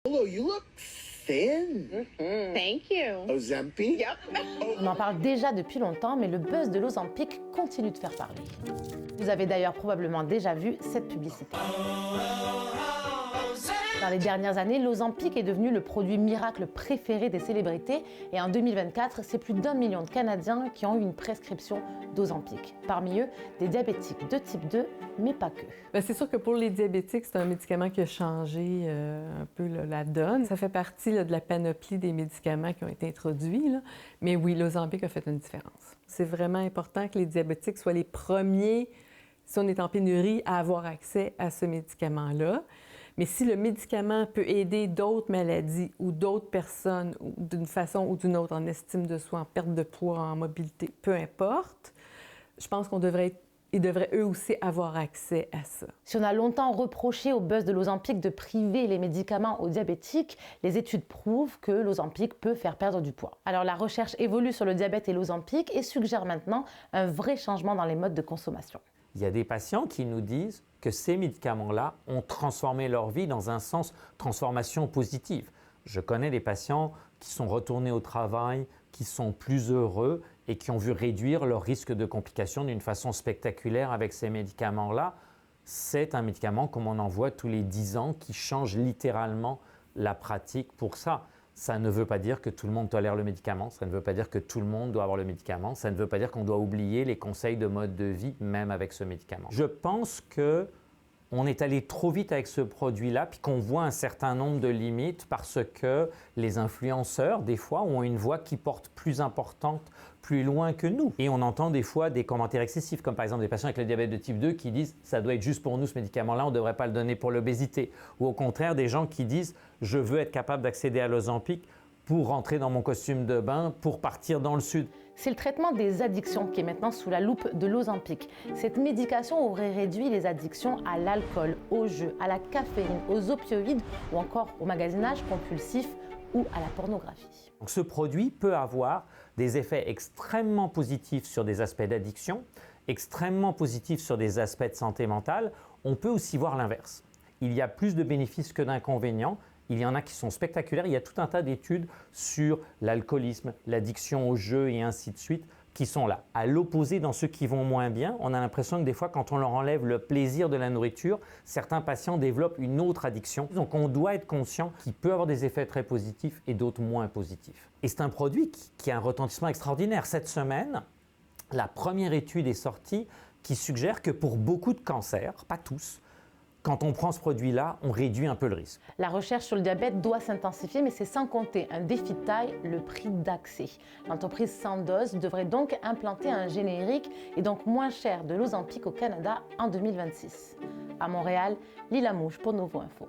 Hello, you look thin. Thank you. Ozempic? Yep. On en parle déjà depuis longtemps, mais le buzz de l'Ozempic continue de faire parler. Vous avez d'ailleurs probablement déjà vu cette publicité. Dans les dernières années, l'Ozempic est devenu le produit miracle préféré des célébrités et en 2024, c'est plus d'1 million de Canadiens qui ont eu une prescription d'Ozempic. Parmi eux, des diabétiques de type 2, mais pas que. C'est sûr que pour les diabétiques, c'est un médicament qui a changé un peu la donne. Ça fait partie de la panoplie des médicaments qui ont été introduits. Là. Mais oui, l'Ozempic a fait une différence. C'est vraiment important que les diabétiques soient les premiers, si on est en pénurie, à avoir accès à ce médicament-là. Mais si le médicament peut aider d'autres maladies ou d'autres personnes d'une façon ou d'une autre, en estime de soi, en perte de poids, en mobilité, peu importe, je pense ils devraient eux aussi avoir accès à ça. Si on a longtemps reproché au buzz de l'Ozempic de priver les médicaments aux diabétiques, les études prouvent que l'Ozempic peut faire perdre du poids. Alors la recherche évolue sur le diabète et l'Ozempic et suggère maintenant un vrai changement dans les modes de consommation. Il y a des patients qui nous disent que ces médicaments-là ont transformé leur vie dans un sens transformation positive. Je connais des patients qui sont retournés au travail, qui sont plus heureux et qui ont vu réduire leur risque de complications d'une façon spectaculaire avec ces médicaments-là. C'est un médicament comme on en voit tous les 10 ans qui change littéralement la pratique pour ça. Ça ne veut pas dire que tout le monde tolère le médicament, ça ne veut pas dire que tout le monde doit avoir le médicament, ça ne veut pas dire qu'on doit oublier les conseils de mode de vie, même avec ce médicament. Je pense qu'on est allé trop vite avec ce produit-là, puis qu'on voit un certain nombre de limites parce que les influenceurs, des fois, ont une voix qui porte plus importante, plus loin que nous. Et on entend des fois des commentaires excessifs, comme par exemple des patients avec le diabète de type 2 qui disent « ça doit être juste pour nous ce médicament-là, on ne devrait pas le donner pour l'obésité ». Ou au contraire, des gens qui disent « je veux être capable d'accéder à l'Ozempic pour rentrer dans mon costume de bain, pour partir dans le sud ». C'est le traitement des addictions qui est maintenant sous la loupe de l'Ozempic. Cette médication aurait réduit les addictions à l'alcool, au jeu, à la caféine, aux opioïdes ou encore au magasinage compulsif ou à la pornographie. Donc, ce produit peut avoir des effets extrêmement positifs sur des aspects d'addiction, extrêmement positifs sur des aspects de santé mentale. On peut aussi voir l'inverse. Il y a plus de bénéfices que d'inconvénients. Il y en a qui sont spectaculaires. Il y a tout un tas d'études sur l'alcoolisme, l'addiction au jeu et ainsi de suite qui sont là. À l'opposé, dans ceux qui vont moins bien, on a l'impression que des fois, quand on leur enlève le plaisir de la nourriture, certains patients développent une autre addiction. Donc, on doit être conscient qu'il peut avoir des effets très positifs et d'autres moins positifs. Et c'est un produit qui a un retentissement extraordinaire. Cette semaine, la première étude est sortie qui suggère que pour beaucoup de cancers, pas tous, quand on prend ce produit-là, on réduit un peu le risque. La recherche sur le diabète doit s'intensifier, mais c'est sans compter un défi de taille, le prix d'accès. L'entreprise Sandoz devrait donc implanter un générique et donc moins cher de l'Ozempic au Canada en 2026. À Montréal, Lila Mouche pour Novo Info.